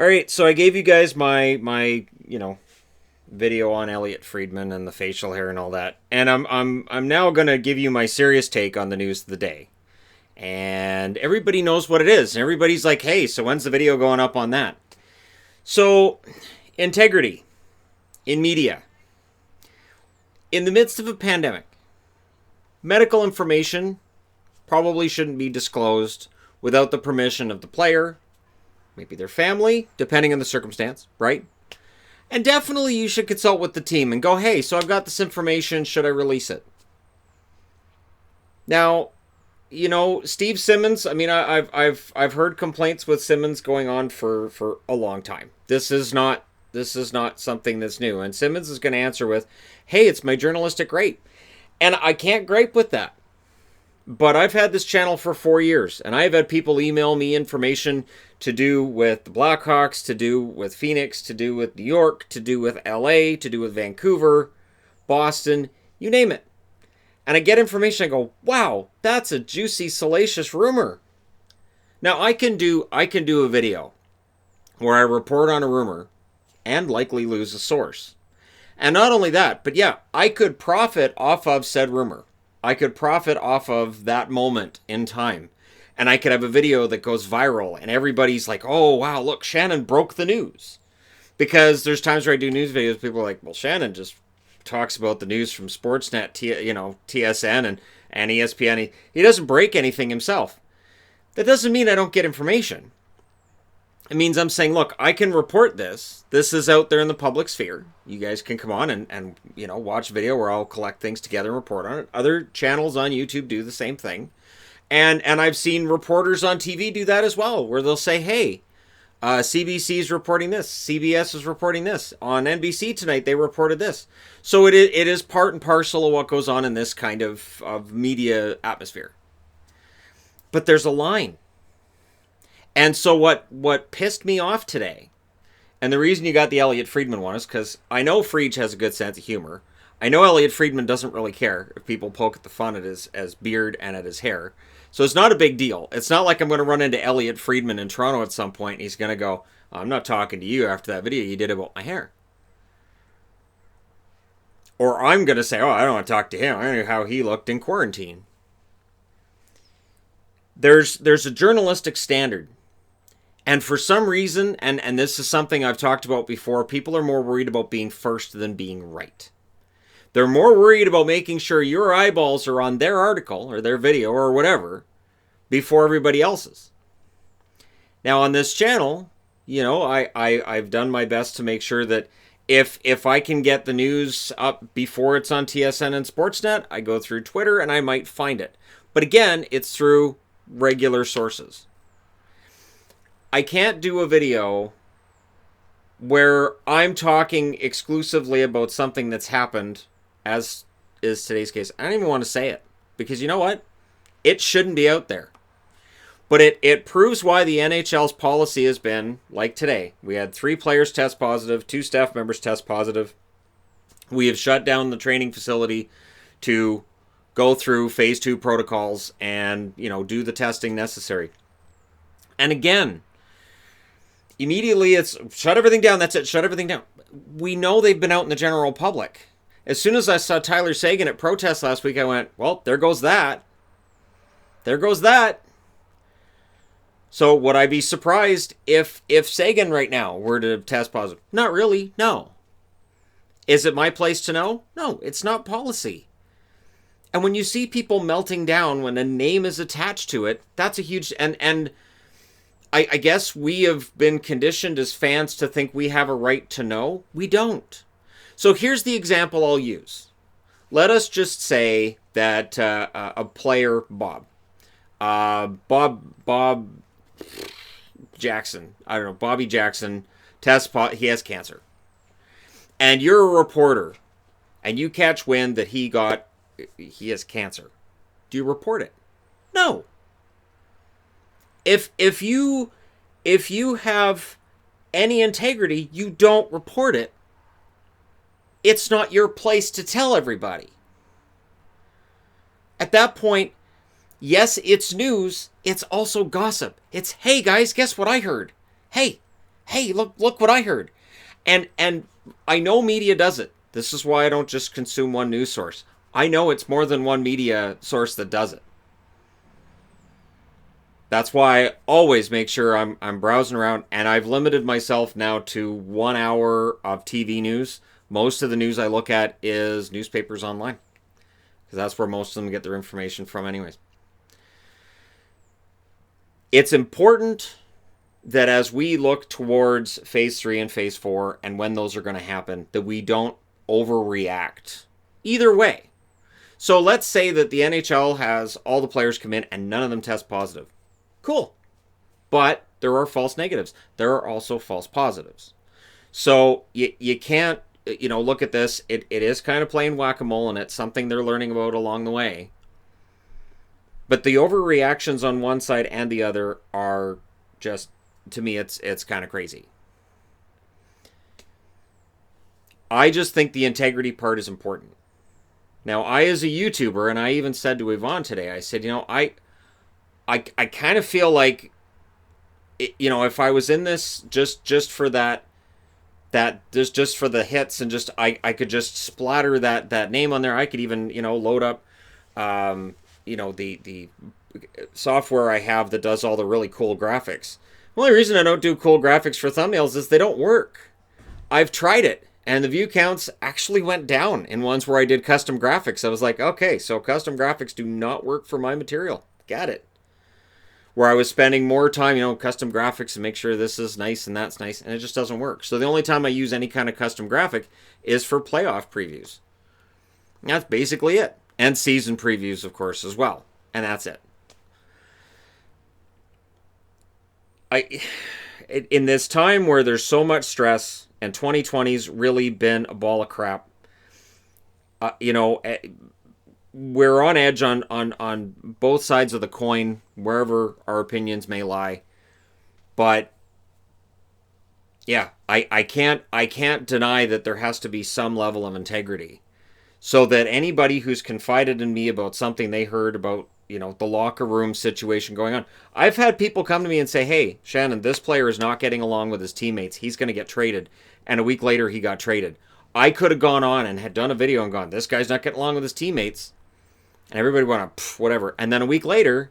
All right, so I gave you guys my video on Elliotte Friedman and the facial hair and all that, and I'm now gonna give you my serious take on the news of the day. And everybody knows what it is, and everybody's like, "Hey, so when's the video going up on that?" So, integrity in media in the midst of a pandemic, medical information probably shouldn't be disclosed without the permission of the player, maybe their family, depending on the circumstance, right? And definitely you should consult with the team and go, hey, so I've got this information, should I release it? Now, Steve Simmons, I mean, I've heard complaints with Simmons going on for a long time. This is not something that's new. And Simmons is going to answer with, hey, it's my journalistic right. And I can't gripe with that. But I've had this channel for 4 years, and I've had people email me information to do with the Blackhawks, to do with Phoenix, to do with New York, to do with LA, to do with Vancouver, Boston, you name it. And I get information, I go, wow, that's a juicy, salacious rumor. Now, I can do a video where I report on a rumor and likely lose a source. And not only that, but yeah, I could profit off of said rumor. I could profit off of that moment in time. And I could have a video that goes viral and everybody's like, oh, wow, look, Shannon broke the news. Because there's times where I do news videos, people are like, well, Shannon just talks about the news from Sportsnet, TSN and ESPN. He doesn't break anything himself. That doesn't mean I don't get information. It means I'm saying, look, I can report this. This is out there in the public sphere. You guys can come on and watch a video where I'll collect things together and report on it. Other channels on YouTube do the same thing. And I've seen reporters on TV do that as well, where they'll say, hey, CBC is reporting this. CBS is reporting this. On NBC tonight, they reported this. So it is part and parcel of what goes on in this kind of media atmosphere. But there's a line. And so what pissed me off today, and the reason you got the Elliotte Friedman one is because I know Friedge has a good sense of humor. I know Elliotte Friedman doesn't really care if people poke at the fun at his beard and at his hair. So it's not a big deal. It's not like I'm going to run into Elliotte Friedman in Toronto at some point and he's going to go, I'm not talking to you after that video you did about my hair. Or I'm going to say, oh, I don't want to talk to him. I don't know how he looked in quarantine. There's a journalistic standard. And for some reason, and this is something I've talked about before, people are more worried about being first than being right. They're more worried about making sure your eyeballs are on their article or their video or whatever before everybody else's. Now on this channel, I've done my best to make sure that if I can get the news up before it's on TSN and Sportsnet, I go through Twitter and I might find it. But again, it's through regular sources. I can't do a video where I'm talking exclusively about something that's happened, as is today's case. I don't even want to say it, because you know what? It shouldn't be out there. But it proves why the NHL's policy has been, like today. We had 3 players test positive, 2 staff members test positive. We have shut down the training facility to go through phase 2 protocols and, do the testing necessary. And again, immediately it's shut everything down. That's it. Shut everything down. We know they've been out in the general public. As soon as I saw Tyler Seguin at protest last week, I went, well, there goes that. There goes that. So would I be surprised if Seguin right now were to test positive? Not really. No. Is it my place to know? No, it's not policy. And when you see people melting down when a name is attached to it, that's a huge... And I guess we have been conditioned as fans to think we have a right to know. We don't. So here's the example I'll use. Let us just say that a player, Bob Jackson, I don't know, Bobby Jackson, he has cancer. And you're a reporter, and you catch wind that he has cancer. Do you report it? No. If you have any integrity, you don't report it. It's not your place to tell everybody. At that point, yes, it's news. It's also gossip. It's, hey guys, guess what I heard? Hey, Hey, look what I heard. And I know media does it. This is why I don't just consume one news source. I know it's more than one media source that does it. That's why I always make sure I'm browsing around, and I've limited myself now to 1 hour of TV news. Most of the news I look at is newspapers online, because that's where most of them get their information from anyways. It's important that as we look towards phase 3 and phase 4 and when those are going to happen, that we don't overreact either way. So let's say that the NHL has all the players come in and none of them test positive. Cool. But there are false negatives. There are also false positives. So you can't, look at this. It is kind of playing whack-a-mole, and it's something they're learning about along the way. But the overreactions on one side and the other are just, to me, it's kind of crazy. I just think the integrity part is important. Now, I, as a YouTuber, and I even said to Yvonne today, I said, I kind of feel like, if I was in this just for just for the hits, and just I could just splatter that name on there. I could even load up the software I have that does all the really cool graphics. The only reason I don't do cool graphics for thumbnails is they don't work. I've tried it, and the view counts actually went down in ones where I did custom graphics. I was like, okay, so custom graphics do not work for my material. Got it. Where I was spending more time, custom graphics and make sure this is nice and that's nice, and it just doesn't work. So the only time I use any kind of custom graphic is for playoff previews. And that's basically it. And season previews, of course, as well. And that's it. In this time where there's so much stress, and 2020's really been a ball of crap, we're on edge on both sides of the coin, wherever our opinions may lie. But yeah, I can't deny that there has to be some level of integrity, so that anybody who's confided in me about something they heard about, the locker room situation going on. I've had people come to me and say, hey, Shannon, this player is not getting along with his teammates. He's going to get traded. And a week later, he got traded. I could have gone on and had done a video and gone, this guy's not getting along with his teammates. And everybody went, whatever. And then a week later,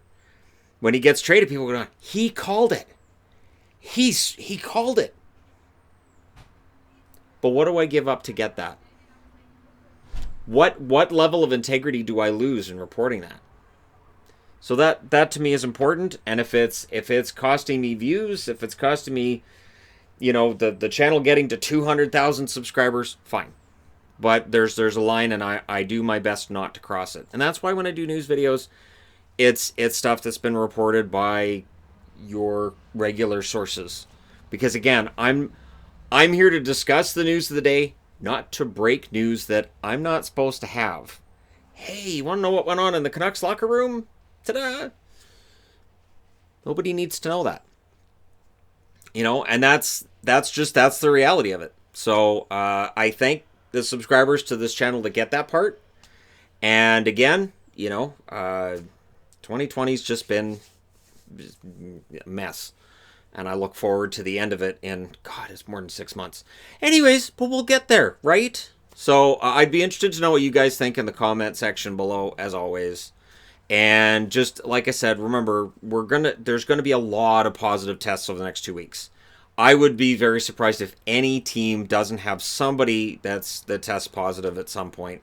when he gets traded, people go, he called it. He called it. But what do I give up to get that? What level of integrity do I lose in reporting that? So that to me is important. And if it's costing me views, if it's costing me, the channel getting to 200,000 subscribers, fine. But there's a line, and I do my best not to cross it. And that's why when I do news videos, it's stuff that's been reported by your regular sources. Because again, I'm here to discuss the news of the day, not to break news that I'm not supposed to have. Hey, you want to know what went on in the Canucks locker room? Ta-da! Nobody needs to know that. And that's the reality of it. So I thank the subscribers to this channel to get that part. And again, 2020's just been a mess. And I look forward to the end of it in, God, it's more than 6 months. Anyways, but we'll get there, right? So I'd be interested to know what you guys think in the comment section below, as always. And just like I said, remember, there's gonna be a lot of positive tests over the next 2 weeks. I would be very surprised if any team doesn't have somebody that tests positive at some point.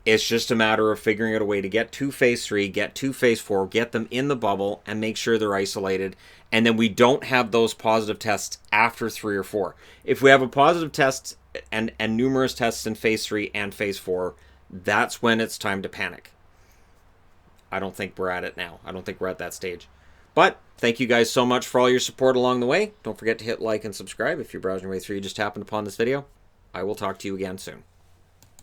It's just a matter of figuring out a way to get to phase 3, get to phase 4, get them in the bubble, and make sure they're isolated. And then we don't have those positive tests after 3 or 4. If we have a positive test and numerous tests in phase 3 and phase 4, that's when it's time to panic. I don't think we're at it now. I don't think we're at that stage. But thank you guys so much for all your support along the way. Don't forget to hit like and subscribe if you're browsing your way through. You just happened upon this video. I will talk to you again soon.